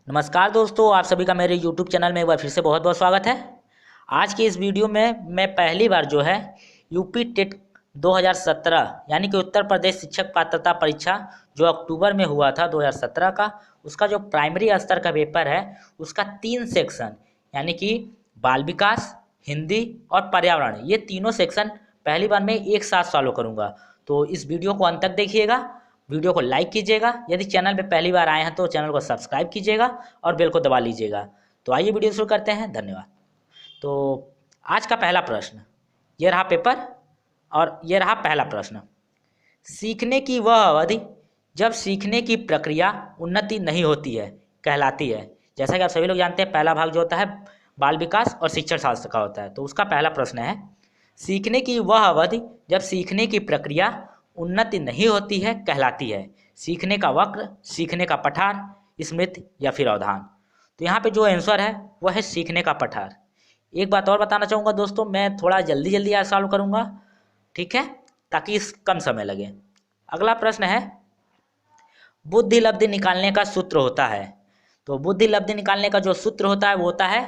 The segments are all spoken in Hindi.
नमस्कार दोस्तों, आप सभी का मेरे YouTube चैनल में एक बार फिर से बहुत बहुत स्वागत है। आज की इस वीडियो में मैं पहली बार जो है यूपी टेट 2017 यानी कि उत्तर प्रदेश शिक्षक पात्रता परीक्षा जो अक्टूबर में हुआ था 2017 का, उसका जो प्राइमरी स्तर का पेपर है उसका 3 सेक्शन यानी कि बाल विकास, हिंदी और पर्यावरण, ये तीनों सेक्शन पहली बार मैं एक साथ सॉल्व करूँगा। तो इस वीडियो को अंत तक देखिएगा, वीडियो को लाइक कीजिएगा, यदि चैनल पे पहली बार आए हैं तो चैनल को सब्सक्राइब कीजिएगा और बेल को दबा लीजिएगा। तो आइए वीडियो शुरू करते हैं। धन्यवाद। तो आज का पहला प्रश्न, ये रहा पेपर और ये रहा पहला प्रश्न। सीखने की वह अवधि जब सीखने की प्रक्रिया उन्नति नहीं होती है कहलाती है। जैसा कि आप सभी लोग जानते हैं, पहला भाग जो होता है बाल विकास और शिक्षण शास्त्र का होता है। तो उसका पहला प्रश्न है, सीखने की वह अवधि जब सीखने की प्रक्रिया उन्नति नहीं होती है कहलाती है। सीखने का वक्र, सीखने का पठार, स्मृति या फिर अवधान। तो यहाँ पे जो आंसर है वह है सीखने का पठार। एक बात और बताना चाहूँगा दोस्तों, मैं थोड़ा जल्दी जल्दी आज सॉल्व करूँगा, ठीक है, ताकि कम समय लगे। अगला प्रश्न है, बुद्धि लब्धि निकालने का सूत्र होता है। तो बुद्धि लब्धि निकालने का जो सूत्र होता है वो होता है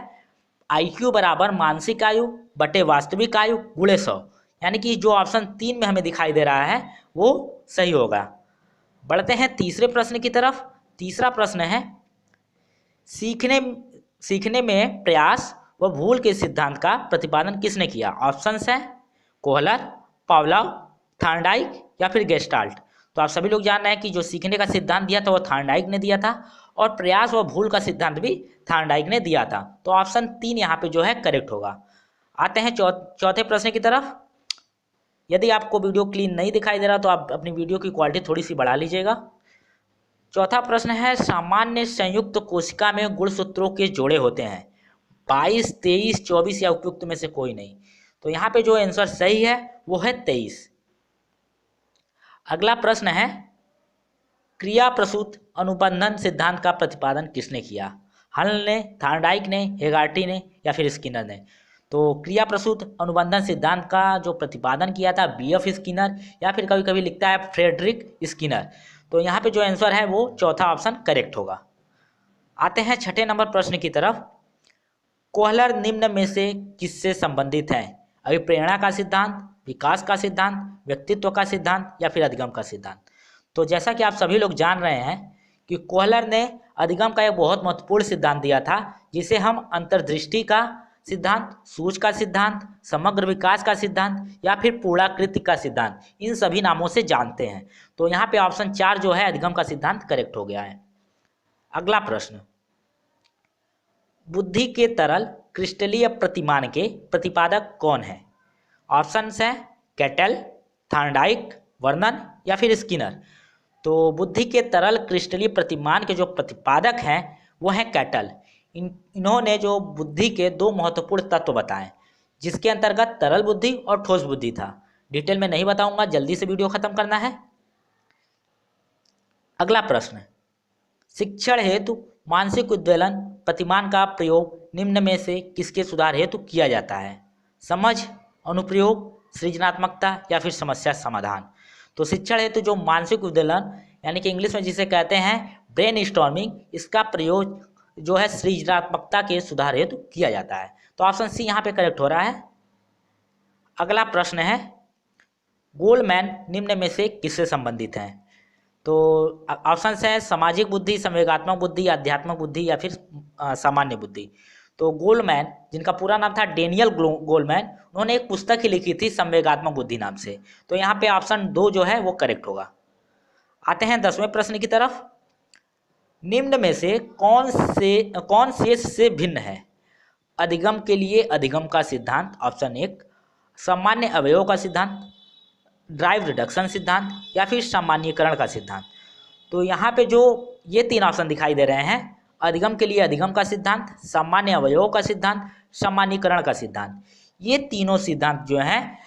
IQ बराबर मानसिक आयु बटे वास्तविक आयु गुणे 100। यानी कि जो ऑप्शन 3 में हमें दिखाई दे रहा है वो सही होगा। बढ़ते हैं तीसरे प्रश्न की तरफ। तीसरा प्रश्न है, सीखने सीखने में प्रयास व भूल के सिद्धांत का प्रतिपादन किसने किया। ऑप्शंस हैं कोहलर, पावलोव, थॉर्नडाइक या फिर गेस्टाल्ट। तो आप सभी लोग जान रहे हैं कि जो सीखने का सिद्धांत दिया था वो थॉर्नडाइक ने दिया था और प्रयास व भूल का सिद्धांत भी थॉर्नडाइक ने दिया था। तो ऑप्शन 3 यहाँ पे जो है करेक्ट होगा। आते हैं चौथे प्रश्न की तरफ। यदि आपको वीडियो क्लीन नहीं दिखाई दे रहा तो आप अपनी वीडियो की क्वालिटी थोड़ी सी बढ़ा लीजिएगा। चौथा प्रश्न है, सामान्य संयुक्त कोशिका में गुणसूत्रों के जोड़े होते हैं 22, 23, 24 या उपयुक्त में से कोई नहीं। तो यहाँ पे जो आंसर सही है वो है 23। अगला प्रश्न है, क्रिया प्रसूत अनुबंधन सिद्धांत का प्रतिपादन किसने किया। हल ने, थॉर्नडाइक ने, हेगार्टी ने या फिर स्किनर ने। तो क्रिया प्रसूत अनुबंधन सिद्धांत का जो प्रतिपादन किया था BF स्किनर या फिर कभी कभी लिखता है फ्रेडरिक स्किनर। तो यहाँ पे जो आंसर है वो चौथा ऑप्शन करेक्ट होगा। आते हैं छठे नंबर प्रश्न की तरफ। कोहलर निम्न में से किससे संबंधित है। अभिप्रेरणा का सिद्धांत, विकास का सिद्धांत, व्यक्तित्व का सिद्धांत या फिर अधिगम का सिद्धांत। तो जैसा कि आप सभी लोग जान रहे हैं कि कोहलर ने अधिगम का एक बहुत महत्वपूर्ण सिद्धांत दिया था जिसे हम अंतर्दृष्टि का सिद्धांत, सूझ का सिद्धांत, समग्र विकास का सिद्धांत या फिर पूर्णाकृति का सिद्धांत, इन सभी नामों से जानते हैं। तो यहाँ पे ऑप्शन 4 जो है अधिगम का सिद्धांत करेक्ट हो गया है। अगला प्रश्न, बुद्धि के तरल क्रिस्टलीय प्रतिमान के प्रतिपादक कौन है। ऑप्शंस हैं कैटल, थॉर्नडाइक, वर्नन या फिर स्किनर। तो बुद्धि के तरल क्रिस्टलीय प्रतिमान के जो प्रतिपादक हैं वो हैं कैटल। इन्होंने जो बुद्धि के 2 महत्वपूर्ण तत्व बताए जिसके अंतर्गत तरल बुद्धि और ठोस बुद्धि था। डिटेल में नहीं बताऊंगा, जल्दी से वीडियो खत्म करना है। अगला प्रश्न, शिक्षण हेतु मानसिक उद्वेलन प्रतिमान का प्रयोग निम्न में से किसके सुधार हेतु किया जाता है। समझ, अनुप्रयोग, सृजनात्मकता या फिर समस्या समाधान। तो शिक्षण हेतु जो मानसिक उद्वेलन यानी कि इंग्लिश में जिसे कहते हैं ब्रेन स्टॉर्मिंग, इसका प्रयोग जो है सृजनात्मकता के सुधार हेतु किया जाता है। तो ऑप्शन सी यहाँ पे करेक्ट हो रहा है। अगला प्रश्न है, गोलमैन निम्न में से किससे संबंधित हैं। तो ऑप्शन है सामाजिक बुद्धि, संवेगात्मक बुद्धि, आध्यात्मिक बुद्धि या फिर सामान्य बुद्धि। तो गोलमैन, जिनका पूरा नाम था डेनियल गोलमैन, उन्होंने एक पुस्तक ही लिखी थी संवेगात्मक बुद्धि नाम से। तो यहाँ पे ऑप्शन 2 जो है वो करेक्ट होगा। आते हैं 10वें प्रश्न की तरफ। निम्न में से कौन शेष से भिन्न है। अधिगम के लिए अधिगम का सिद्धांत, ऑप्शन 1, सामान्य अवयव का सिद्धांत, ड्राइव रिडक्शन सिद्धांत या फिर सामान्यीकरण का सिद्धांत। तो यहाँ पे जो ये 3 ऑप्शन दिखाई दे रहे हैं, अधिगम के लिए अधिगम का सिद्धांत, सामान्य अवयवों का सिद्धांत, सामान्यीकरण का सिद्धांत, ये तीनों सिद्धांत जो हैं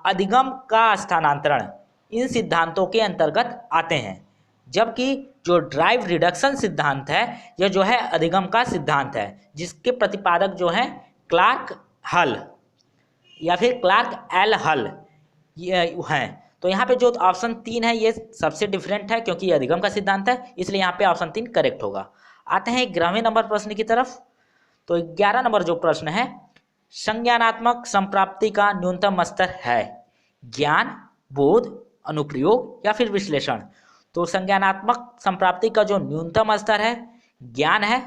अधिगम का स्थानांतरण, इन सिद्धांतों के अंतर्गत आते हैं। जबकि जो ड्राइव रिडक्शन सिद्धांत है यह जो है अधिगम का सिद्धांत है, जिसके प्रतिपादक जो हैं क्लार्क हल या फिर क्लार्क एल हल ये हैं। तो यहाँ पे जो ऑप्शन 3 है ये सबसे डिफरेंट है क्योंकि ये अधिगम का सिद्धांत है, इसलिए यहाँ पे ऑप्शन 3 करेक्ट होगा। आते हैं 11वें नंबर प्रश्न की तरफ। तो 11 नंबर जो प्रश्न है, संज्ञानात्मक संप्राप्ति का न्यूनतम स्तर है ज्ञान, बोध, अनुप्रयोग या फिर विश्लेषण। तो संज्ञानात्मक संप्राप्ति का जो न्यूनतम स्तर है ज्ञान है,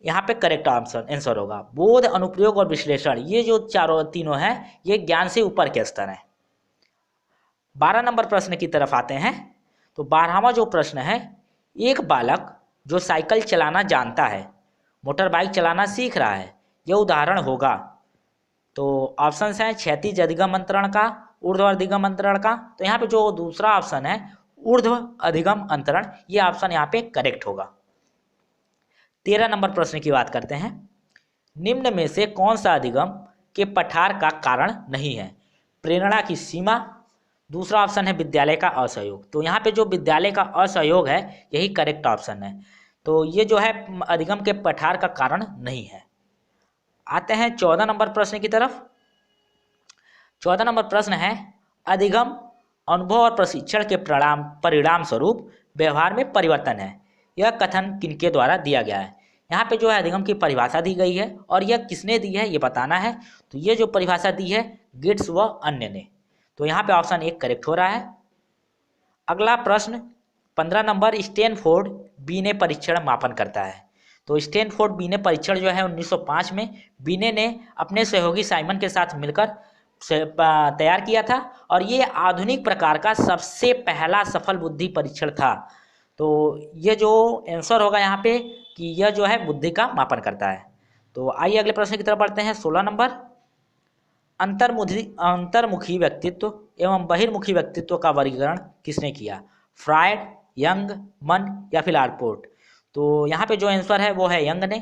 यहाँ पे करेक्ट आंसर होगा। बोध, अनुप्रयोग और विश्लेषण, ये जो तीनों हैं ये ज्ञान से ऊपर के स्तर हैं। 12 नंबर प्रश्न की तरफ आते हैं। तो 12वां जो प्रश्न है, एक बालक जो साइकिल चलाना जानता है मोटर बाइक चलाना सीख रहा है, यह उदाहरण होगा। तो ऑप्शंस हैं क्षैतिज अधिगम अंतरण का, ऊर्ध्व अधिगम अंतरण का। तो यहाँ पे जो दूसरा ऑप्शन है ऊर्ध्व अधिगम अंतरण, ये ऑप्शन यहाँ पे करेक्ट होगा। 13 नंबर प्रश्न की बात करते हैं। निम्न में से कौन सा अधिगम के पठार का कारण नहीं है? प्रेरणा की सीमा, दूसरा ऑप्शन है विद्यालय का असहयोग। तो यहाँ पे जो विद्यालय का असहयोग है यही करेक्ट ऑप्शन है। तो ये जो है अधिगम के पठार का कारण नहीं है। आते हैं 14 नंबर प्रश्न की तरफ। 14 नंबर प्रश्न है, अधिगम अनुभव और प्रशिक्षण के परिणाम स्वरूप व्यवहार में परिवर्तन है, यह कथन किनके द्वारा दिया गया है? यहाँ पे जो है अधिगम की परिभाषा दी गई है और यह किसने दी है ये बताना है। तो ये जो परिभाषा दी है गिट्स व अन्य ने। तो यहाँ पे ऑप्शन 1 करेक्ट हो रहा है। अगला प्रश्न 15 नंबर, स्टैनफोर्ड बीने परीक्षण मापन करता है। तो स्टैनफोर्ड बीने परीक्षण जो है 1905 में बीने ने अपने सहयोगी साइमन के साथ मिलकर तैयार किया था और ये आधुनिक प्रकार का सबसे पहला सफल बुद्धि परीक्षण था। तो ये जो आंसर होगा यहाँ पे कि यह जो है बुद्धि का मापन करता है। तो आइए अगले प्रश्न की तरफ बढ़ते हैं। 16 नंबर, अंतर्मुखी व्यक्तित्व एवं बहिर्मुखी व्यक्तित्व का वर्गीकरण किसने किया? फ्रायड, यंग, मन या फिर आलपोर्ट। तो यहाँ पे जो आंसर है वो है यंग ने।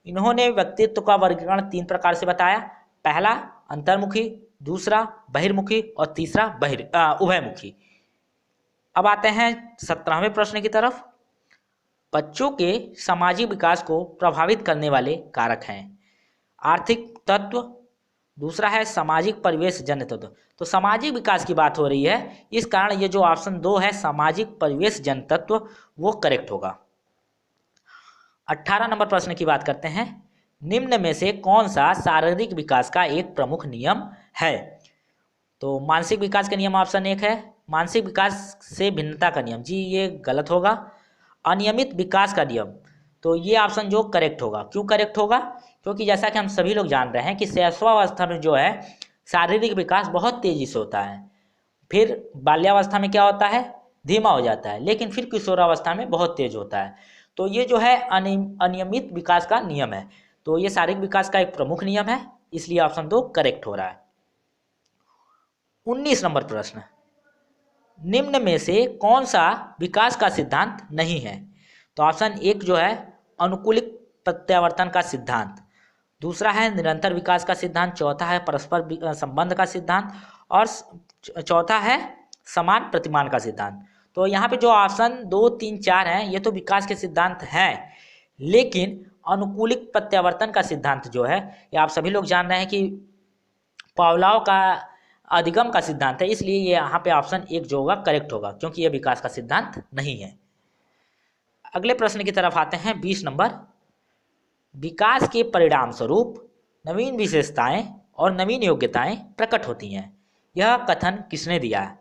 इन्होंने व्यक्तित्व का वर्गीकरण 3 प्रकार से बताया। पहला अंतर्मुखी, दूसरा बहिर्मुखी और तीसरा उभयमुखी। अब आते हैं 17वें प्रश्न की तरफ। बच्चों के सामाजिक विकास को प्रभावित करने वाले कारक हैं आर्थिक तत्व, दूसरा है सामाजिक परिवेश जन्य तत्व। तो सामाजिक विकास की बात हो रही है, इस कारण ये जो ऑप्शन 2 है सामाजिक परिवेश जन्य तत्व वो करेक्ट होगा। 18 नंबर प्रश्न की बात करते हैं। निम्न में से कौन सा शारीरिक विकास का एक प्रमुख नियम है? तो मानसिक विकास का नियम ऑप्शन 1 है। मानसिक विकास से भिन्नता का नियम, जी ये गलत होगा। अनियमित विकास का नियम, तो ये ऑप्शन जो करेक्ट होगा। क्यों करेक्ट होगा? क्योंकि जैसा कि हम सभी लोग जान रहे हैं कि शैशवावस्था में जो है शारीरिक विकास बहुत तेजी से होता है, फिर बाल्यावस्था में क्या होता है धीमा हो जाता है, लेकिन फिर किशोरावस्था में बहुत तेज होता है। तो ये जो है अनियमित विकास का नियम है। तो ये शारीरिक विकास का एक प्रमुख नियम है, इसलिए ऑप्शन 2 करेक्ट हो रहा है। 19 नंबर प्रश्न, निम्न में से कौन सा विकास का सिद्धांत नहीं है? तो ऑप्शन 1 जो है अनुकूलित प्रत्यावर्तन का सिद्धांत, दूसरा है निरंतर विकास का सिद्धांत, चौथा है परस्पर संबंध का सिद्धांत और चौथा है समान प्रतिमान का सिद्धांत। तो यहाँ पे जो ऑप्शन 2, 3, 4 हैं ये तो विकास के सिद्धांत हैं, लेकिन अनुकूलित प्रत्यावर्तन का सिद्धांत जो है ये आप सभी लोग जान रहे हैं कि पावलोव का अधिगम का सिद्धांत है, इसलिए ये यहाँ पे ऑप्शन 1 जो होगा करेक्ट होगा, क्योंकि ये विकास का सिद्धांत नहीं है। अगले प्रश्न की तरफ आते हैं। 20 नंबर, विकास के परिणाम स्वरूप नवीन विशेषताएं और नवीन योग्यताएं प्रकट होती हैं, यह कथन किसने दिया है?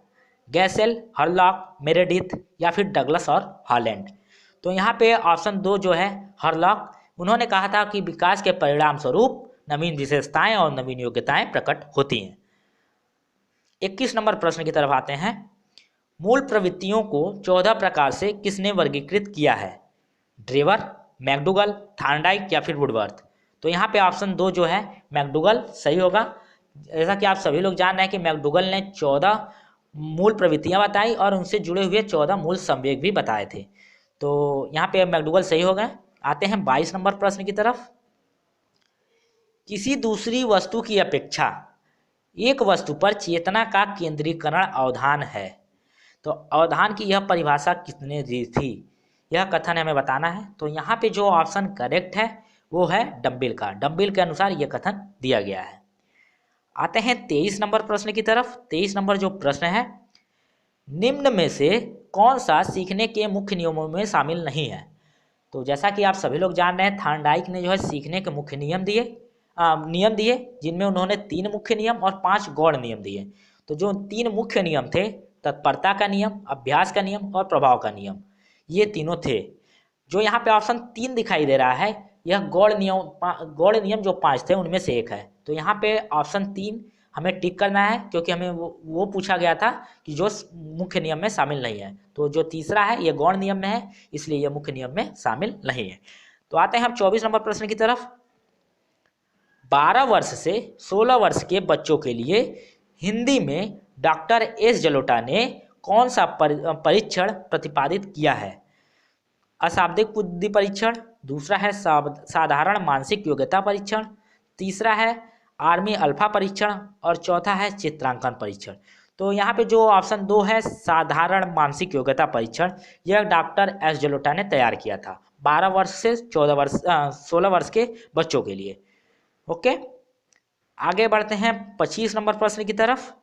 गैसेल, हरलॉक, मेरेडिथ या फिर डगलस और हॉलैंड। तो यहाँ पे ऑप्शन 2 जो है हरलॉक, उन्होंने कहा था कि विकास के परिणाम स्वरूप नवीन विशेषताएं और नवीन योग्यताएं प्रकट होती हैं। 21 नंबर प्रश्न की तरफ आते हैं। मूल प्रवृत्तियों को 14 प्रकार से किसने वर्गीकृत किया है? ड्रेवर, मैकडूगल, थार्नडाइक या फिर वुडवर्थ। तो यहाँ पे ऑप्शन 2 जो है मैकडूगल सही होगा। जैसा कि आप सभी लोग जान रहे हैं कि मैकडूगल ने 14 मूल प्रवृत्तियां बताई और उनसे जुड़े हुए 14 मूल संवेग भी बताए थे। तो यहाँ पे मैकडूगल सही हो गए। आते हैं 22 नंबर प्रश्न की तरफ। किसी दूसरी वस्तु की अपेक्षा एक वस्तु पर चेतना का केंद्रीकरण अवधान है। तो अवधान की यह परिभाषा किसने दी थी? यह कथन हमें बताना है। तो यहाँ पे जो ऑप्शन करेक्ट है वो है डम्बिल का। डम्बिल के अनुसार यह कथन दिया गया है। आते हैं 23 नंबर प्रश्न की तरफ। 23 नंबर जो प्रश्न है, निम्न में से कौन सा सीखने के मुख्य नियमों में शामिल नहीं है? तो जैसा कि आप सभी लोग जान रहे हैं, थार्नडाइक ने जो है सीखने के मुख्य नियम दिए, जिनमें उन्होंने 3 मुख्य नियम और 5 गौण नियम दिए। तो जो 3 मुख्य नियम थे, तत्परता का नियम, अभ्यास का नियम और प्रभाव का नियम, ये तीनों थे। जो यहाँ पे ऑप्शन 3 दिखाई दे रहा है, यह गौण नियम जो 5 थे उनमें से एक है। तो यहाँ पे ऑप्शन 3 हमें टिक करना है, क्योंकि हमें वो पूछा गया था कि जो मुख्य नियम में शामिल नहीं है। तो जो तीसरा है ये गौण नियम में है, इसलिए ये मुख्य नियम में शामिल नहीं है। तो आते हैं हम 24 नंबर प्रश्न की तरफ। 12 वर्ष से 16 वर्ष के बच्चों के लिए हिंदी में डॉक्टर एस जलोटा ने कौन सा परीक्षण प्रतिपादित किया है? अशाब्दिक बुद्धि परीक्षण, दूसरा है साधारण मानसिक योग्यता परीक्षण, तीसरा है आर्मी अल्फा परीक्षण और चौथा है चित्रांकन परीक्षण। तो यहाँ पे जो ऑप्शन 2 है साधारण मानसिक योग्यता परीक्षण, यह डॉक्टर एस जलोटा ने तैयार किया था 12 वर्ष से 16 वर्ष के बच्चों के लिए। ओके, आगे बढ़ते हैं 25 नंबर प्रश्न की तरफ।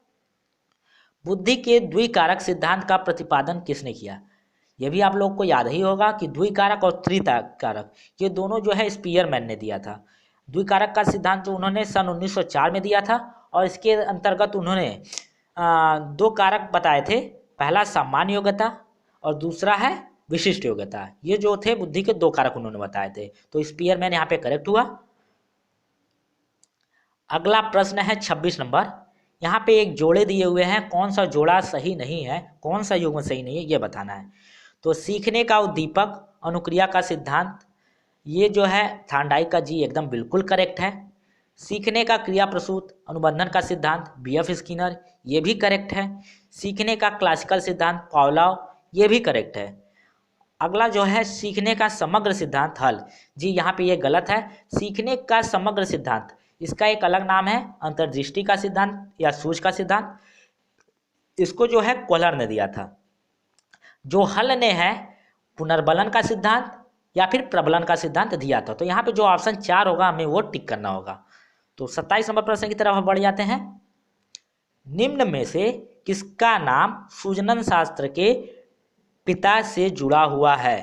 बुद्धि के द्विकारक सिद्धांत का प्रतिपादन किसने किया? यह भी आप लोग को याद ही होगा कि द्विकारक और त्रिकारक ये दोनों जो है स्पीयरमैन ने दिया था। द्विकारक का सिद्धांत जो उन्होंने सन 1904 में दिया था, और इसके अंतर्गत उन्होंने 2 कारक बताए थे। पहला सामान्य योग्यता और दूसरा है विशिष्ट योग्यता। ये जो थे बुद्धि के 2 कारक उन्होंने बताए थे। तो स्पीयरमैन यहाँ पे करेक्ट हुआ। अगला प्रश्न है 26 नंबर। यहाँ पे एक जोड़े दिए हुए हैं, कौन सा जोड़ा सही नहीं है, कौन सा युग्म सही नहीं है, ये बताना है। तो सीखने का उद्दीपक अनुक्रिया का सिद्धांत, ये जो है थार्नडाइक का जी एकदम बिल्कुल करेक्ट है। सीखने का क्रिया प्रसूत अनुबंधन का सिद्धांत बीएफ स्किनर, ये भी करेक्ट है। सीखने का क्लासिकल सिद्धांत पावलोव, ये भी करेक्ट है। अगला जो है सीखने का समग्र सिद्धांत हल, जी यहाँ पे ये गलत है। सीखने का समग्र सिद्धांत, इसका एक अलग नाम है अंतर्दृष्टि का सिद्धांत या सूझ का सिद्धांत। इसको जो है कोहलर ने दिया था। जो हल ने है पुनर्बलन का सिद्धांत या फिर प्रबलन का सिद्धांत दिया था। तो यहाँ पे जो ऑप्शन 4 होगा हमें वो टिक करना होगा। तो 27 नंबर प्रश्न की तरफ हम बढ़ जाते हैं। निम्न में से किसका नाम सूजनन शास्त्र के पिता से जुड़ा हुआ है?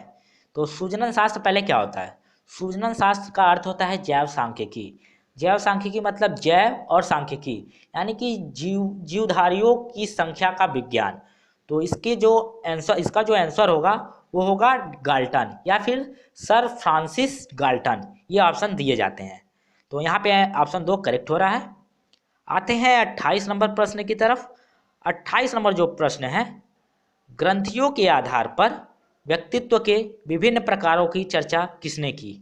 तो सूजनन शास्त्र पहले क्या होता है? सूजनन शास्त्र का अर्थ होता है जैव सांख्यिकी। जैव सांख्यिकी मतलब जैव और सांख्यिकी, यानी कि जीवधारियों की संख्या का विज्ञान। तो इसका जो आंसर होगा वो होगा गाल्टन या फिर सर फ्रांसिस गाल्टन, ये ऑप्शन दिए जाते हैं। तो यहाँ पे ऑप्शन 2 करेक्ट हो रहा है। आते हैं 28 नंबर प्रश्न की तरफ। 28 नंबर जो प्रश्न है, ग्रंथियों के आधार पर व्यक्तित्व के विभिन्न प्रकारों की चर्चा किसने की?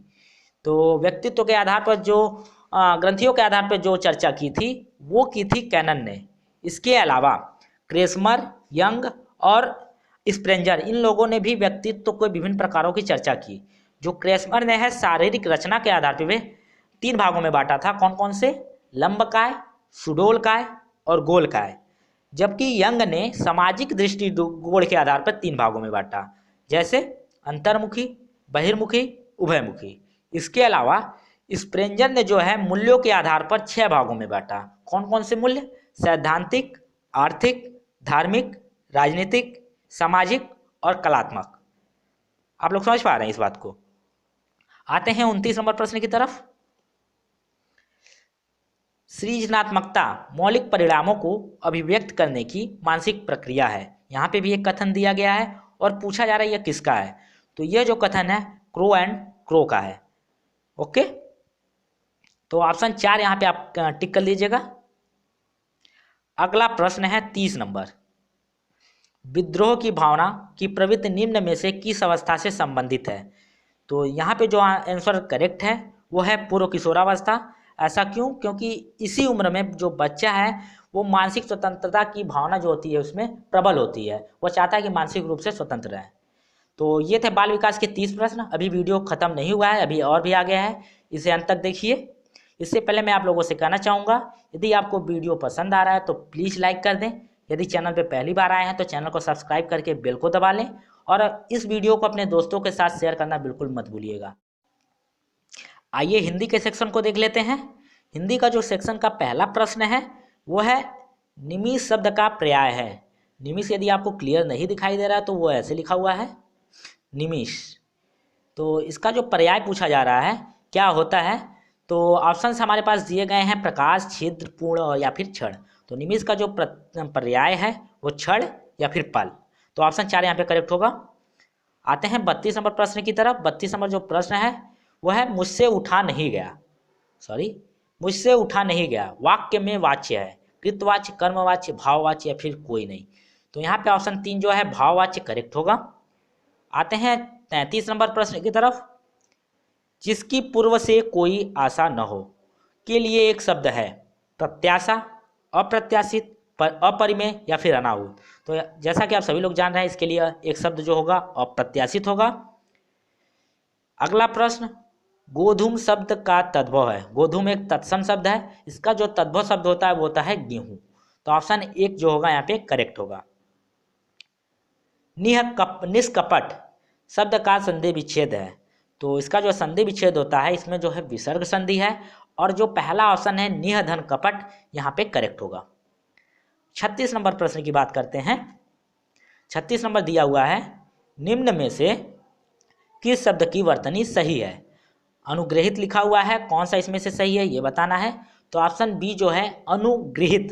तो व्यक्तित्व के आधार पर जो ग्रंथियों के आधार पर जो चर्चा की थी वो की थी कैनन ने। इसके अलावा क्रेसमर, यंग और स्प्रेंजर, इन लोगों ने भी व्यक्तित्व के विभिन्न प्रकारों की चर्चा की। जो क्रेसमर ने है शारीरिक रचना के आधार पर वे 3 भागों में बांटा था। कौन कौन से? लंबकाय, सुडोलकाय और गोलकाय। जबकि यंग ने सामाजिक दृष्टिकोण के आधार पर 3 भागों में बांटा, जैसे अंतर्मुखी, बहिर्मुखी, उभयमुखी। इसके अलावा स्प्रेंजर ने जो है मूल्यों के आधार पर 6 भागों में बांटा। कौन कौन से मूल्य? सैद्धांतिक, आर्थिक, धार्मिक, राजनीतिक, सामाजिक और कलात्मक। आप लोग समझ पा रहे हैं इस बात को? आते हैं 29 नंबर प्रश्न की तरफ। सृजनात्मकता मौलिक परिणामों को अभिव्यक्त करने की मानसिक प्रक्रिया है। यहाँ पे भी एक कथन दिया गया है और पूछा जा रहा है यह किसका है? तो यह जो कथन है क्रो एंड क्रो का है। ओके, तो ऑप्शन 4 यहाँ पे आप टिक कर लीजिएगा। अगला प्रश्न है 30 नंबर। विद्रोह की भावना की प्रवृत्ति निम्न में से किस अवस्था से संबंधित है? तो यहाँ पे जो आंसर करेक्ट है वो है पूर्व किशोरावस्था। ऐसा क्यों? क्योंकि इसी उम्र में जो बच्चा है वो मानसिक स्वतंत्रता की भावना जो होती है उसमें प्रबल होती है। वो चाहता है कि मानसिक रूप से स्वतंत्र रहे। तो ये थे बाल विकास के 30 प्रश्न। अभी वीडियो खत्म नहीं हुआ है, अभी और भी आगे है, इसे अंत तक देखिए। इससे पहले मैं आप लोगों से कहना चाहूँगा, यदि आपको वीडियो पसंद आ रहा है तो प्लीज़ लाइक कर दें। यदि चैनल पे पहली बार आए हैं तो चैनल को सब्सक्राइब करके बेल को दबा लें और इस वीडियो को अपने दोस्तों के साथ शेयर करना बिल्कुल मत भूलिएगा। आइए हिंदी के सेक्शन को देख लेते हैं। हिंदी का जो सेक्शन का पहला प्रश्न है वो है निमिष शब्द का पर्याय है। निमिष यदि आपको क्लियर नहीं दिखाई दे रहा है तो वो ऐसे लिखा हुआ है निमिष। तो इसका जो पर्याय पूछा जा रहा है क्या होता है, तो ऑप्शंस हमारे पास दिए गए हैं प्रकाश, छिद्र, पूर्ण या फिर क्षण। तो निमिष का जो पर्याय है वो क्षण या फिर पल। तो ऑप्शन 4 यहाँ पे करेक्ट होगा। आते हैं 32 नंबर प्रश्न की तरफ। 32 नंबर जो प्रश्न है वो है मुझसे उठा नहीं गया, मुझसे उठा नहीं गया वाक्य में वाच्य है, कृतवाच्य, कर्मवाच्य, भाववाच्य या फिर कोई नहीं। तो यहाँ पे ऑप्शन 3 जो है भाववाच्य करेक्ट होगा। आते हैं 33 नंबर प्रश्न की तरफ। जिसकी पूर्व से कोई आशा न हो के लिए एक शब्द है प्रत्याशा, अप्रत्याशित, अपरिमेय या फिर अनाहूत। तो जैसा कि आप सभी लोग जान रहे हैं इसके लिए एक शब्द जो होगा अप्रत्याशित होगा। अगला प्रश्न, गोधूम शब्द का तद्भव है। गोधूम एक तत्सम शब्द है, इसका जो तद्भव शब्द होता है वो होता है गेहूं। तो ऑप्शन 1 जो होगा यहाँ पे करेक्ट होगा। निष्कपट शब्द का संधि विच्छेद है। तो इसका जो संधि विच्छेद होता है इसमें जो है विसर्ग संधि है, और जो पहला ऑप्शन है निह धन कपट यहाँ पे करेक्ट होगा। 36 नंबर प्रश्न की बात करते हैं। 36 नंबर दिया हुआ है निम्न में से किस शब्द की वर्तनी सही है। अनुग्रहित लिखा हुआ है, कौन सा इसमें से सही है ये बताना है। तो ऑप्शन बी जो है अनुगृहित,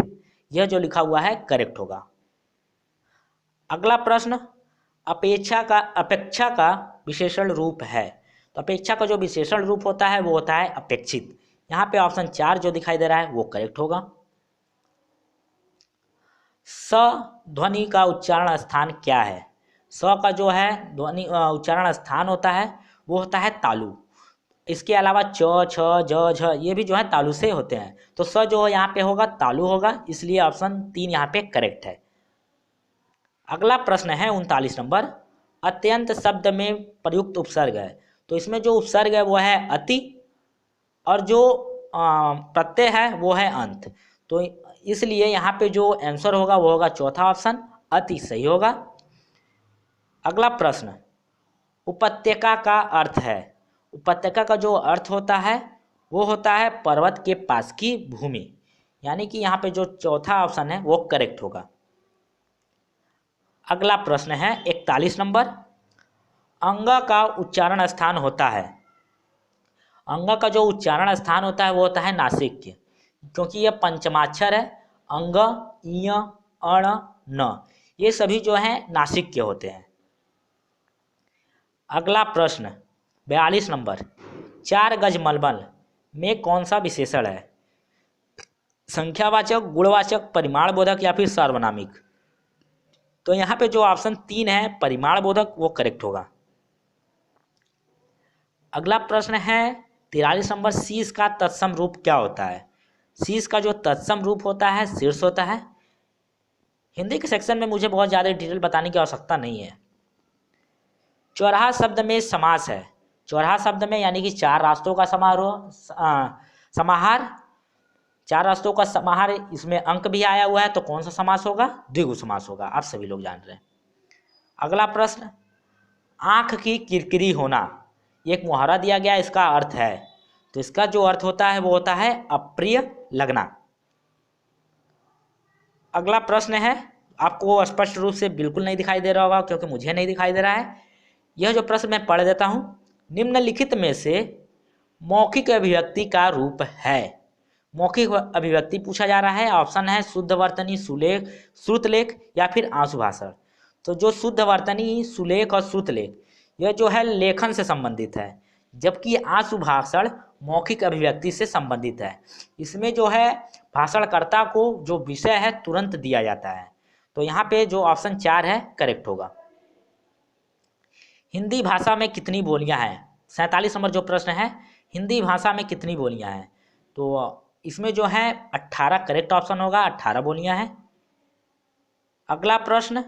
यह जो लिखा हुआ है करेक्ट होगा। अगला प्रश्न, अपेक्षा का विशेषण रूप है। तो अपेक्षा का जो विशेषण रूप होता है वो होता है अपेक्षित। यहाँ पे ऑप्शन 4 जो दिखाई दे रहा है वो करेक्ट होगा। स ध्वनि का उच्चारण स्थान क्या है। स का जो है ध्वनि उच्चारण स्थान होता है वो होता है तालु। इसके अलावा च, छ, ज, झ ये भी जो है तालु से होते हैं। तो स जो यहाँ पे होगा तालु होगा, इसलिए ऑप्शन 3 यहाँ पे करेक्ट है। अगला प्रश्न है 39 नंबर। अत्यंत शब्द में प्रयुक्त उपसर्ग है। तो इसमें जो उपसर्ग है वो है अति, और जो प्रत्यय है वो है अंत। तो इसलिए यहाँ पे जो आंसर होगा वो होगा चौथा ऑप्शन अति सही होगा। अगला प्रश्न, उपत्यका का अर्थ है। उपत्यका का जो अर्थ होता है वो होता है पर्वत के पास की भूमि, यानी कि यहाँ पे जो चौथा ऑप्शन है वो करेक्ट होगा। अगला प्रश्न है 41 नंबर। अंग का उच्चारण स्थान होता है। अंग का जो उच्चारण स्थान होता है वो होता है नासिक्य, क्योंकि यह पंचमाक्षर है। अंग, इय, अण, न ये सभी जो हैं नासिक्य होते हैं। अगला प्रश्न 42 नंबर। 4 गज मलमल में कौन सा विशेषण है। संख्यावाचक, गुणवाचक, परिमाणबोधक या फिर सार्वनामिक। तो यहाँ पे जो ऑप्शन 3 है परिमाणबोधक वो करेक्ट होगा। अगला प्रश्न है 43 नंबर। शीश का तत्सम रूप क्या होता है। शीश का जो तत्सम रूप होता है शीर्ष होता है। हिंदी के सेक्शन में मुझे बहुत ज़्यादा डिटेल बताने की आवश्यकता नहीं है। चौराहा शब्द में समास है। चौराहा शब्द में यानी कि 4 रास्तों का समाहार, 4 रास्तों का समाहार, इसमें अंक भी आया हुआ है, तो कौन सा समास होगा, द्विगु समास होगा, आप सभी लोग जान रहे हैं। अगला प्रश्न, आंख की किरकिरी होना, एक मुहावरा दिया गया, इसका अर्थ है। तो इसका जो अर्थ होता है वो होता है अप्रिय लगना। अगला प्रश्न है, आपको स्पष्ट रूप से बिल्कुल नहीं दिखाई दे रहा होगा क्योंकि मुझे नहीं दिखाई दे रहा है। यह जो प्रश्न मैं पढ़ देता हूं। निम्नलिखित में से मौखिक अभिव्यक्ति का रूप है। मौखिक अभिव्यक्ति पूछा जा रहा है। ऑप्शन है शुद्ध वर्तनी, सुलेख, श्रुतलेख या फिर आंसू भाषण। तो जो शुद्ध वर्तनी, सुलेख और श्रुतलेख यह जो है लेखन से संबंधित है, जबकि आंसू भाषण मौखिक अभिव्यक्ति से संबंधित है। इसमें जो है भाषणकर्ता को जो विषय है तुरंत दिया जाता है। तो यहाँ पे जो ऑप्शन 4 है करेक्ट होगा। हिंदी भाषा में कितनी बोलियां हैं। 47 नंबर जो प्रश्न है, हिंदी भाषा में कितनी बोलियां हैं। तो इसमें जो है 18 करेक्ट ऑप्शन होगा, 18 बोलियां हैं। अगला प्रश्न,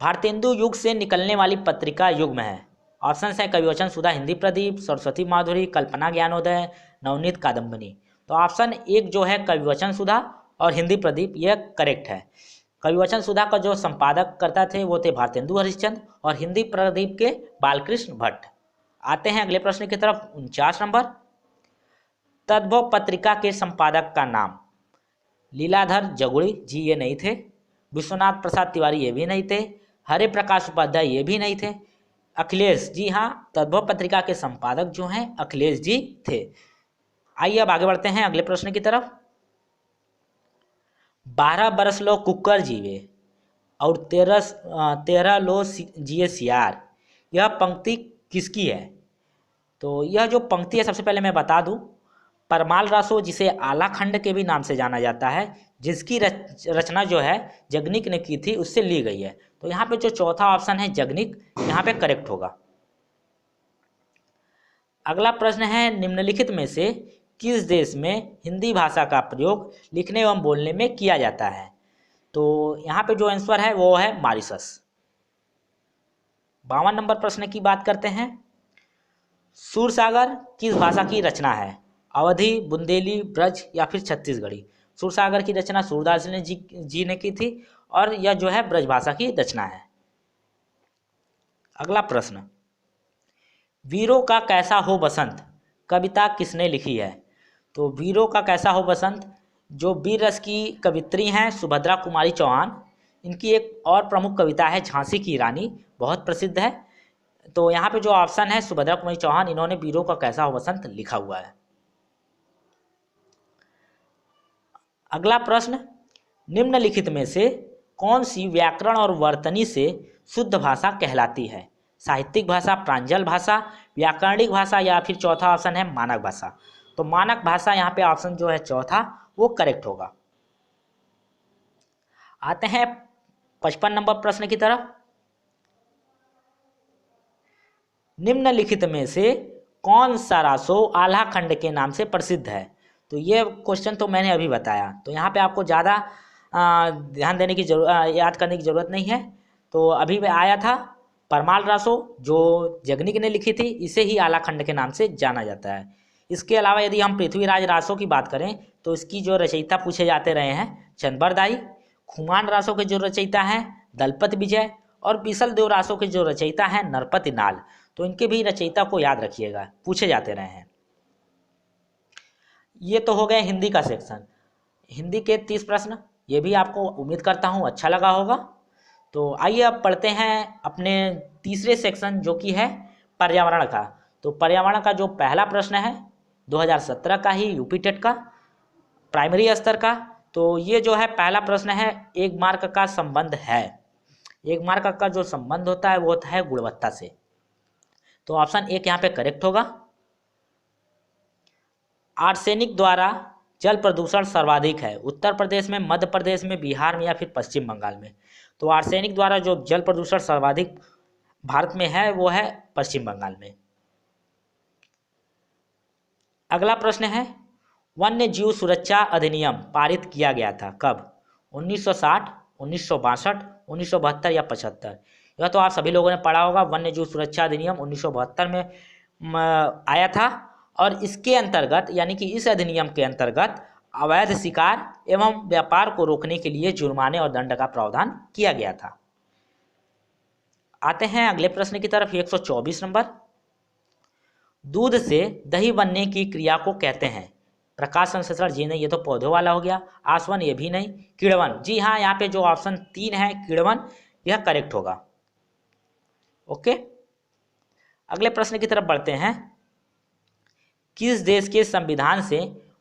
भारतेंदु युग से निकलने वाली पत्रिका युग्म है। ऑप्शन है कविवचन सुधा, हिंदी प्रदीप, सरस्वती माधुरी, कल्पना ज्ञानोदय, नवनीत कादम्बनी। तो ऑप्शन 1 जो है कविवचन सुधा और हिंदी प्रदीप यह करेक्ट है। कविवचन सुधा का जो संपादक करता थे वो थे भारतेंदु हरिश्चंद्र, और हिंदी प्रदीप के बालकृष्ण भट्ट। आते हैं अगले प्रश्न की तरफ 49 नंबर। तद्भव पत्रिका के संपादक का नाम। लीलाधर जगुड़ी जी ये नहीं थे, विश्वनाथ प्रसाद तिवारी ये भी नहीं थे, हरे प्रकाश उपाध्याय ये भी नहीं थे, अखिलेश, जी हाँ, तद्भव पत्रिका के संपादक जो हैं अखिलेश जी थे। आइए अब आगे बढ़ते हैं अगले प्रश्न की तरफ। 12 बरस लो कुकर जीवे और 13 लो जिए सियार, यह पंक्ति किसकी है? तो यह जो पंक्ति है सबसे पहले मैं बता दूं, परमाल रासो, जिसे आलाखंड के भी नाम से जाना जाता है, जिसकी रचना जो है जगनिक ने की थी, उससे ली गई है। तो यहाँ पे जो चौथा ऑप्शन है जगनिक, यहाँ पे करेक्ट होगा। अगला प्रश्न है, निम्नलिखित में से किस देश में हिंदी भाषा का प्रयोग लिखने एवं बोलने में किया जाता है? तो यहाँ पे जो आंसर है वो है मॉरिशस। 52 नंबर प्रश्न की बात करते हैं। सूरसागर किस भाषा की रचना है? अवधी, बुंदेली, ब्रज या फिर छत्तीसगढ़ी? सूरसागर की रचना सूरदास जी ने की थी और यह जो है ब्रज भाषा की रचना है। अगला प्रश्न, वीरों का कैसा हो बसंत कविता किसने लिखी है? तो वीरों का कैसा हो बसंत जो वीर रस की कवित्री हैं सुभद्रा कुमारी चौहान, इनकी एक और प्रमुख कविता है झांसी की रानी, बहुत प्रसिद्ध है। तो यहाँ पे जो ऑप्शन है सुभद्रा कुमारी चौहान, इन्होंने वीरों का कैसा हो बसंत लिखा हुआ है। अगला प्रश्न, निम्नलिखित में से कौन सी व्याकरण और वर्तनी से शुद्ध भाषा कहलाती है? साहित्यिक भाषा, प्रांजल भाषा, व्याकरणिक भाषा या फिर चौथा ऑप्शन है मानक भाषा? तो मानक भाषा यहाँ पे ऑप्शन जो है चौथा वो करेक्ट होगा। आते हैं 55 नंबर प्रश्न की तरफ। निम्नलिखित में से कौन सा रासो आल्हा खंड के नाम से प्रसिद्ध है? तो ये क्वेश्चन तो मैंने अभी बताया, तो यहाँ पे आपको ज़्यादा ध्यान देने की याद करने की ज़रूरत नहीं है। तो अभी मैं आया था परमाल रासो जो जगनिक ने लिखी थी, इसे ही आल्हा खंड के नाम से जाना जाता है। इसके अलावा यदि हम पृथ्वीराज रासो की बात करें तो इसकी जो रचयिता पूछे जाते रहे हैं चंद्रबरदाई, खुमान रासो के जो रचयिता हैं दलपत विजय और बीसल देव रासो के जो रचयिता हैं नरपति नाल। तो इनके भी रचयिता को याद रखिएगा, पूछे जाते रहे हैं। ये तो हो गए हिंदी का सेक्शन। हिंदी के 30 प्रश्न, ये भी आपको उम्मीद करता हूँ अच्छा लगा होगा। तो आइए अब पढ़ते हैं अपने तीसरे सेक्शन जो कि है पर्यावरण का। तो पर्यावरण का जो पहला प्रश्न है 2017 का ही यूपी टेट का प्राइमरी स्तर का। तो ये जो है पहला प्रश्न है, एक मार्क का संबंध है। एक मार्क का जो संबंध होता है वो होता है गुणवत्ता से। तो ऑप्शन एक यहाँ पे करेक्ट होगा। आर्सेनिक द्वारा जल प्रदूषण सर्वाधिक है उत्तर प्रदेश में, मध्य प्रदेश में, बिहार में या फिर पश्चिम बंगाल में? तो आर्सेनिक द्वारा जो जल प्रदूषण सर्वाधिक भारत में है वो है पश्चिम बंगाल में। अगला प्रश्न है, वन्य जीव सुरक्षा अधिनियम पारित किया गया था कब? 1960, 1962, 1972 या 75? यह तो आप सभी लोगों ने पढ़ा होगा। वन्य जीव सुरक्षा अधिनियम 1972 में आया था और इसके अंतर्गत यानी कि इस अधिनियम के अंतर्गत अवैध शिकार एवं व्यापार को रोकने के लिए जुर्माने और दंड का प्रावधान किया गया था। आते हैं अगले प्रश्न की तरफ, 124 नंबर। दूध से दही बनने की क्रिया को कहते हैं? प्रकाश संश्लेषण, जी नहीं, ये तो पौधों वाला हो गया। आसवन, ये भी नहीं। किण्वन, जी हाँ, यहाँ पे जो ऑप्शन 3 है किण्वन, यह करेक्ट होगा। ओके, अगले प्रश्न की तरफ बढ़ते हैं। किस देश के संविधान से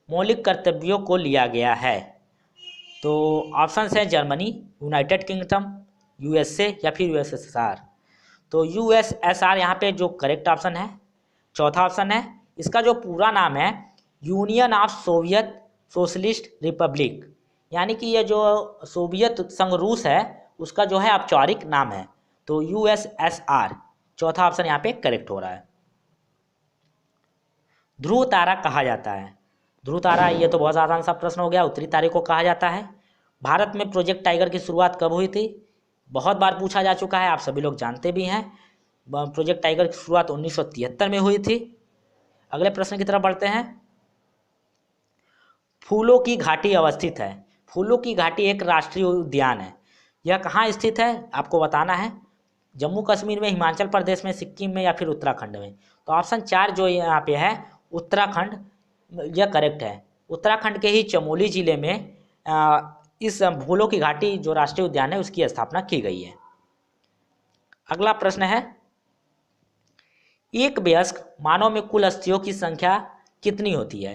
मौलिक कर्तव्यों को लिया गया है? तो ऑप्शन हैं जर्मनी, यूनाइटेड किंगडम, यूएसए या फिर यूएसएसआर? तो यूएसएसआर यहाँ पे जो करेक्ट ऑप्शन है, चौथा ऑप्शन है। इसका जो पूरा नाम है union of Soviet socialist Republic, यानी कि ये जो सोवियत संघ रूस है उसका जो है औपचारिक नाम है। तो यूएसएसआर, चौथा ऑप्शन यहाँ पे करेक्ट हो रहा है। ध्रुव तारा कहा जाता है? ध्रुव तारा, ये तो बहुत आसान सा प्रश्न हो गया, उत्तरी तारे को कहा जाता है। भारत में प्रोजेक्ट टाइगर की शुरुआत कब हुई थी? बहुत बार पूछा जा चुका है, आप सभी लोग जानते भी हैं। प्रोजेक्ट टाइगर की शुरुआत 1973 में हुई थी। अगले प्रश्न की तरफ बढ़ते हैं। फूलों की घाटी अवस्थित है? फूलों की घाटी एक राष्ट्रीय उद्यान है, यह कहाँ स्थित है आपको बताना है? जम्मू कश्मीर में, हिमाचल प्रदेश में, सिक्किम में या फिर उत्तराखंड में? तो ऑप्शन 4 जो यहाँ पे है उत्तराखंड, यह करेक्ट है। उत्तराखंड के ही चमोली जिले में इस फूलों की घाटी जो राष्ट्रीय उद्यान है उसकी स्थापना की गई है। अगला प्रश्न है, एक वयस्क मानव में कुल अस्थियों की संख्या कितनी होती है?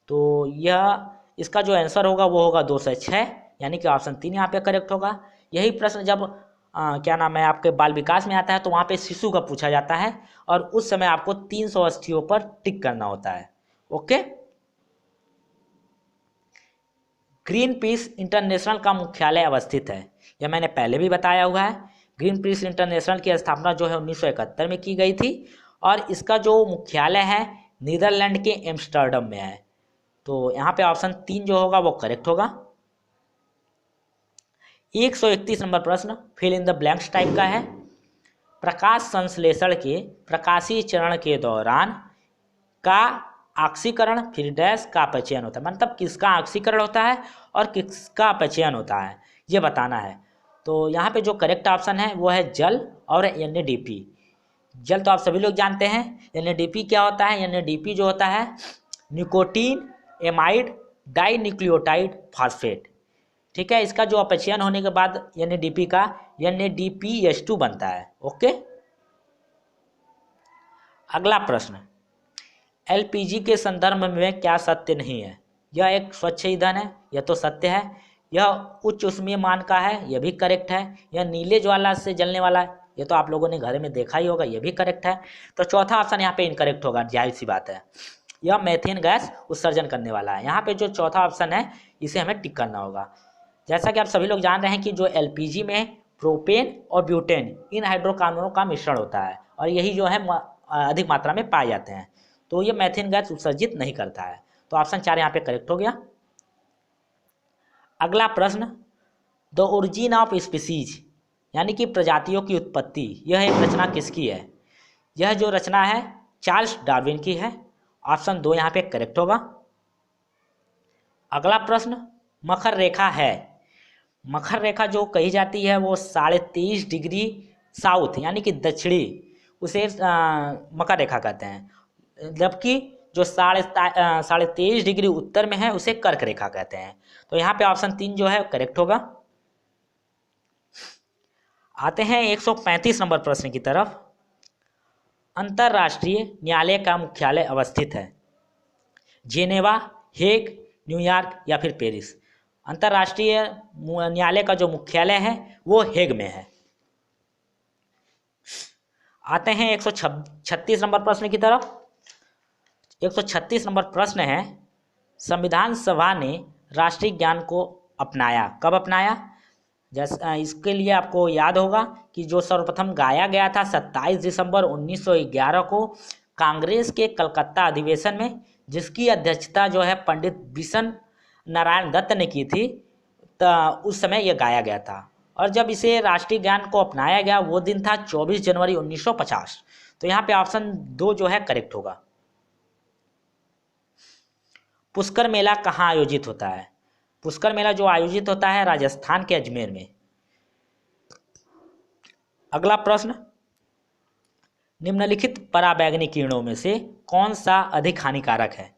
तो यह इसका जो आंसर होगा वो होगा 206, यानी कि ऑप्शन 3 यहाँ पे करेक्ट होगा। यही प्रश्न जब क्या नाम है आपके बाल विकास में आता है तो वहाँ पे शिशु का पूछा जाता है और उस समय आपको 300 अस्थियों पर टिक करना होता है। ओके। ग्रीन पीस इंटरनेशनल का मुख्यालय अवस्थित है, यह मैंने पहले भी बताया हुआ है। ग्रीन पीस इंटरनेशनल की स्थापना जो है 1971 में की गई थी और इसका जो मुख्यालय है नीदरलैंड के एम्स्टर्डम में है। तो यहाँ पे ऑप्शन 3 जो होगा वो करेक्ट होगा। 131 नंबर प्रश्न fill in the blanks type का है। प्रकाश संश्लेषण के प्रकाशीय चरण के दौरान का ऑक्सीकरण फिर डैश का अपचयन होता है, मतलब किसका ऑक्सीकरण होता है और किसका अपचयन होता है ये बताना है। तो यहाँ पे जो करेक्ट ऑप्शन है वो है जल और NADP। जल तो आप सभी लोग जानते हैं। NADP क्या होता है? NADP जो होता है nicotinamide dinucleotide phosphate, ठीक है। इसका जो अपचयन होने के बाद NADP का NADPH2 बनता है। ओके। अगला प्रश्न, LPG के संदर्भ में क्या सत्य नहीं है? यह एक स्वच्छ ईंधन है, यह तो सत्य है। यह उच्च ऊष्मीय मान का है, यह भी करेक्ट है। यह नीले ज्वाला से जलने वाला है, यह तो आप लोगों ने घर में देखा ही होगा, यह भी करेक्ट है। तो चौथा ऑप्शन यहाँ पे इनकरेक्ट होगा, जाहिर सी बात है। यह मेथेन गैस उत्सर्जन करने वाला है। यहाँ पे जो चौथा ऑप्शन है इसे हमें टिक करना होगा। जैसा कि आप सभी लोग जान रहे हैं कि जो LPG में प्रोपेन और ब्यूटेन इन हाइड्रोकार्बनों का मिश्रण होता है और यही जो है अधिक मात्रा में पाए जाते हैं, तो ये मेथेन गैस उत्सर्जित नहीं करता है। तो ऑप्शन 4 यहाँ पे करेक्ट हो गया। अगला प्रश्न, द ओरिजिन ऑफ स्पीसीज यानी कि प्रजातियों की उत्पत्ति, यह एक रचना किसकी है? यह जो रचना है चार्ल्स डार्विन की है। ऑप्शन 2 यहाँ पे करेक्ट होगा। अगला प्रश्न, मकर रेखा है। मकर रेखा जो कही जाती है वो 23.5 डिग्री साउथ यानी कि दक्षिणी, उसे मकर रेखा कहते हैं, जबकि जो 23.5 डिग्री उत्तर में है उसे कर्क रेखा कहते हैं। तो यहाँ पे ऑप्शन 3 जो है करेक्ट होगा। आते हैं 135 नंबर प्रश्न की तरफ। अंतर्राष्ट्रीय न्यायालय का मुख्यालय अवस्थित है जेनेवा, हेग, न्यूयॉर्क या फिर पेरिस? अंतर्राष्ट्रीय न्यायालय का जो मुख्यालय है वो हेग में है। आते हैं 136 नंबर प्रश्न की तरफ। 136 नंबर प्रश्न है, संविधान सभा ने राष्ट्रीय ज्ञान को अपनाया, कब अपनाया? जैसा इसके लिए आपको याद होगा कि जो सर्वप्रथम गाया गया था 27 दिसंबर 1911 को कांग्रेस के कलकत्ता अधिवेशन में, जिसकी अध्यक्षता जो है पंडित बिशन नारायण दत्त ने की थी, उस समय यह गाया गया था। और जब इसे राष्ट्रीय ज्ञान को अपनाया गया वो दिन था 24 जनवरी 1950। तो यहाँ पे ऑप्शन 2 जो है करेक्ट होगा। पुष्कर मेला कहाँ आयोजित होता है? पुष्कर मेला जो आयोजित होता है राजस्थान के अजमेर में। अगला प्रश्न, निम्नलिखित पराबैंगनी किरणों में से कौन सा अधिक हानिकारक है?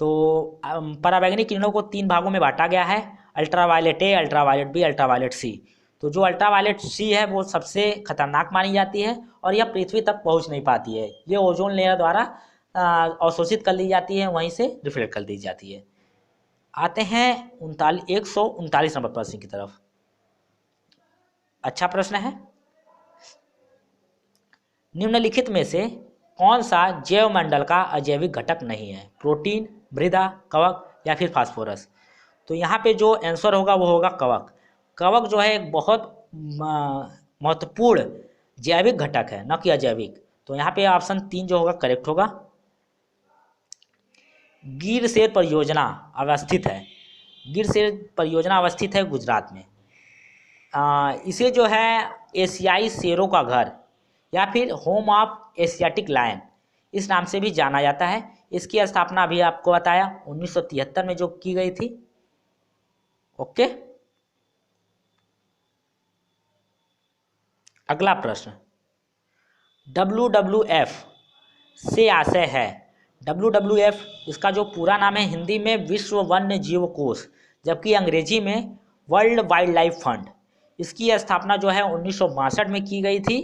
तो पराबैंगनी किरणों को 3 भागों में बांटा गया है, ultraviolet A, ultraviolet B, ultraviolet C. तो जो अल्ट्रावायलेट सी है वो सबसे खतरनाक मानी जाती है और यह पृथ्वी तक पहुंच नहीं पाती है, ये ओजोन लेयर द्वारा अवशोषित कर ली जाती है, वहीं से रिफ्लेक्ट कर दी जाती है। आते हैं 139 नंबर प्रश्न की तरफ। अच्छा प्रश्न है, निम्नलिखित में से कौन सा जैव मंडल का अजैविक घटक नहीं है? प्रोटीन, मृदा, कवक या फिर फास्फोरस? तो यहाँ पे जो आंसर होगा वो होगा कवक। कवक जो है एक बहुत महत्वपूर्ण जैविक घटक है, न कि अजैविक। तो यहाँ पे ऑप्शन 3 जो होगा करेक्ट होगा। गिरसेर परियोजना अवस्थित है, गिरसेर परियोजना अवस्थित है गुजरात में। इसे जो है एशियाई शेरों का घर या फिर होम ऑफ एशियाटिक लायन इस नाम से भी जाना जाता है। इसकी स्थापना अभी आपको बताया 1973 में जो की गई थी। ओके। अगला प्रश्न, WWF से आशय है। WWF इसका जो पूरा नाम है हिंदी में विश्व वन्य जीव कोष, जबकि अंग्रेजी में वर्ल्ड वाइल्ड लाइफ फंड। इसकी स्थापना जो है 1962 में की गई थी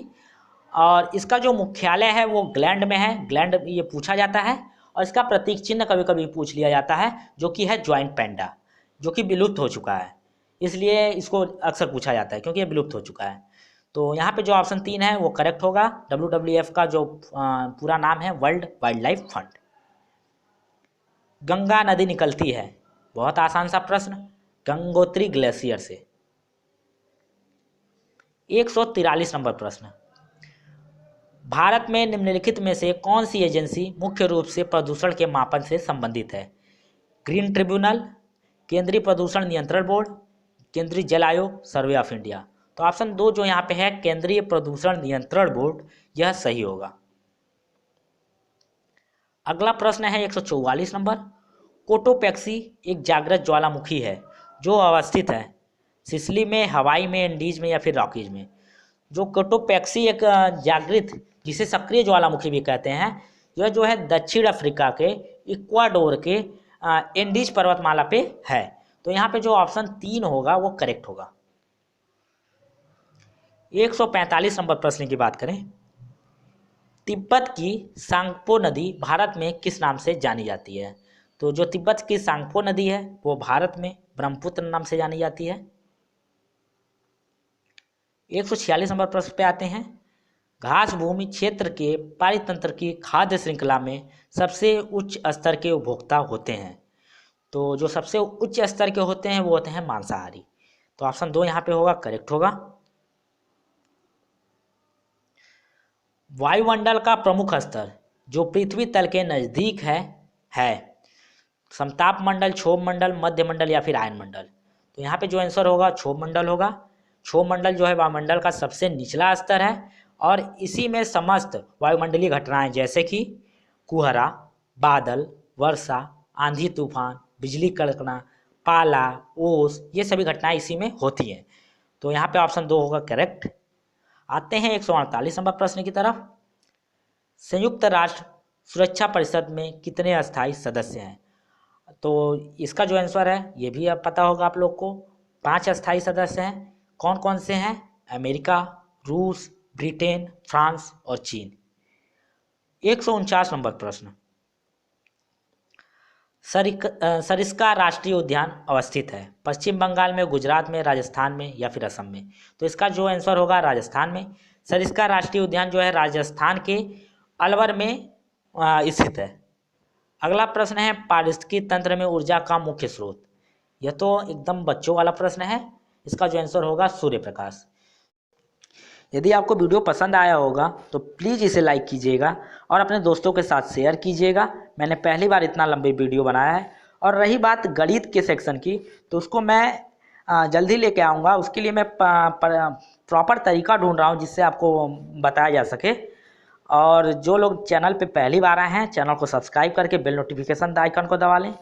और इसका जो मुख्यालय है वो ग्लैंड में है। ग्लैंड ये पूछा जाता है। और इसका प्रतीक चिन्ह कभी कभी पूछ लिया जाता है, जो कि है ज्वाइंट पैंडा, जो कि विलुप्त हो चुका है। इसलिए इसको अक्सर पूछा जाता है क्योंकि ये विलुप्त हो चुका है। तो यहाँ पे जो ऑप्शन 3 है वो करेक्ट होगा। WWF का जो पूरा नाम है world wild life fund. Ganga नदी निकलती है, बहुत आसान सा प्रश्न, गंगोत्री ग्लेशियर से। 143 नंबर प्रश्न, भारत में निम्नलिखित में से कौन सी एजेंसी मुख्य रूप से प्रदूषण के मापन से संबंधित है? ग्रीन ट्रिब्यूनल, केंद्रीय प्रदूषण नियंत्रण बोर्ड, केंद्रीय जल आयोग, सर्वे ऑफ इंडिया। तो ऑप्शन 2 जो यहाँ पे है केंद्रीय प्रदूषण नियंत्रण बोर्ड, यह सही होगा। अगला प्रश्न है 144 नंबर, कोटोपैक्सी एक जागृत ज्वालामुखी है जो अवस्थित है सिसिली में, हवाई में, इंडीज में या फिर रॉकीज में। जो कोटोपैक्सी एक जागृत, जिसे सक्रिय ज्वालामुखी भी कहते हैं, यह जो है दक्षिण अफ्रीका के इक्वाडोर के एंडीज पर्वतमाला पे है। तो यहाँ पे जो ऑप्शन 3 होगा वो करेक्ट होगा। 145 नंबर प्रश्न की बात करें, तिब्बत की सांगपो नदी भारत में किस नाम से जानी जाती है? तो जो तिब्बत की सांगपो नदी है वो भारत में ब्रह्मपुत्र नाम से जानी जाती है। 146 नंबर प्रश्न पे आते हैं, घास भूमि क्षेत्र के पारितंत्र की खाद्य श्रृंखला में सबसे उच्च स्तर के उपभोक्ता होते हैं। तो जो सबसे उच्च स्तर के होते हैं वो होते हैं मांसाहारी। तो ऑप्शन 2 यहाँ पे होगा, करेक्ट होगा। वायुमंडल का प्रमुख स्तर जो पृथ्वी तल के नज़दीक है समताप मंडल, क्षोभ मंडल, मध्य मंडल या फिर आयन मंडल। तो यहाँ पे जो आंसर होगा क्षोभ मंडल होगा। क्षोभ मंडल जो है वायुमंडल का सबसे निचला स्तर है और इसी में समस्त वायुमंडलीय घटनाएं जैसे कि कुहरा, बादल, वर्षा, आंधी तूफान, बिजली कड़कना, पाला, ओस, ये सभी घटनाएं इसी में होती हैं। तो यहाँ पे ऑप्शन 2 होगा करेक्ट। आते हैं 148 नंबर प्रश्न की तरफ, संयुक्त राष्ट्र सुरक्षा परिषद में कितने अस्थायी सदस्य हैं? तो इसका जो आंसर है ये भी अब पता होगा आप लोग को, 5 अस्थायी सदस्य हैं। कौन कौन से हैं? अमेरिका, रूस, ब्रिटेन, फ्रांस और चीन। 149 नंबर प्रश्न, सरिस्का राष्ट्रीय उद्यान अवस्थित है पश्चिम बंगाल में, गुजरात में, राजस्थान में या फिर असम में? तो इसका जो आंसर होगा राजस्थान में। सरिस्का राष्ट्रीय उद्यान जो है राजस्थान के अलवर में स्थित है। अगला प्रश्न है, पारिस्थितिकी तंत्र में ऊर्जा का मुख्य स्रोत। यह तो एकदम बच्चों वाला प्रश्न है। इसका जो आंसर होगा सूर्य प्रकाश। यदि आपको वीडियो पसंद आया होगा तो प्लीज़ इसे लाइक कीजिएगा और अपने दोस्तों के साथ शेयर कीजिएगा। मैंने पहली बार इतना लंबी वीडियो बनाया है। और रही बात गणित के सेक्शन की, तो उसको मैं जल्दी लेके आऊँगा। उसके लिए मैं प्रॉपर तरीका ढूंढ रहा हूँ जिससे आपको बताया जा सके। और जो लोग चैनल पे पहली बार आए हैं, चैनल को सब्सक्राइब करके बेल नोटिफिकेशन आइकन को दबा लें,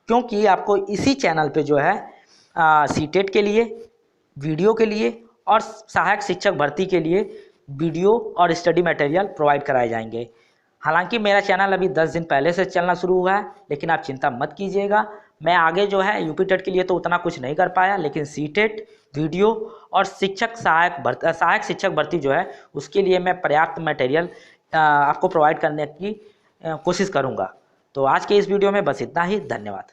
क्योंकि आपको इसी चैनल पे जो है सीटेट के लिए, वीडियो के लिए और सहायक शिक्षक भर्ती के लिए वीडियो और स्टडी मटेरियल प्रोवाइड कराए जाएंगे। हालांकि मेरा चैनल अभी 10 दिन पहले से चलना शुरू हुआ है, लेकिन आप चिंता मत कीजिएगा। मैं आगे जो है यूपी टेट के लिए तो उतना कुछ नहीं कर पाया, लेकिन सीटेट, वीडियो और सहायक शिक्षक भर्ती जो है उसके लिए मैं पर्याप्त मटेरियल आपको प्रोवाइड करने की कोशिश करूँगा। तो आज के इस वीडियो में बस इतना ही। धन्यवाद।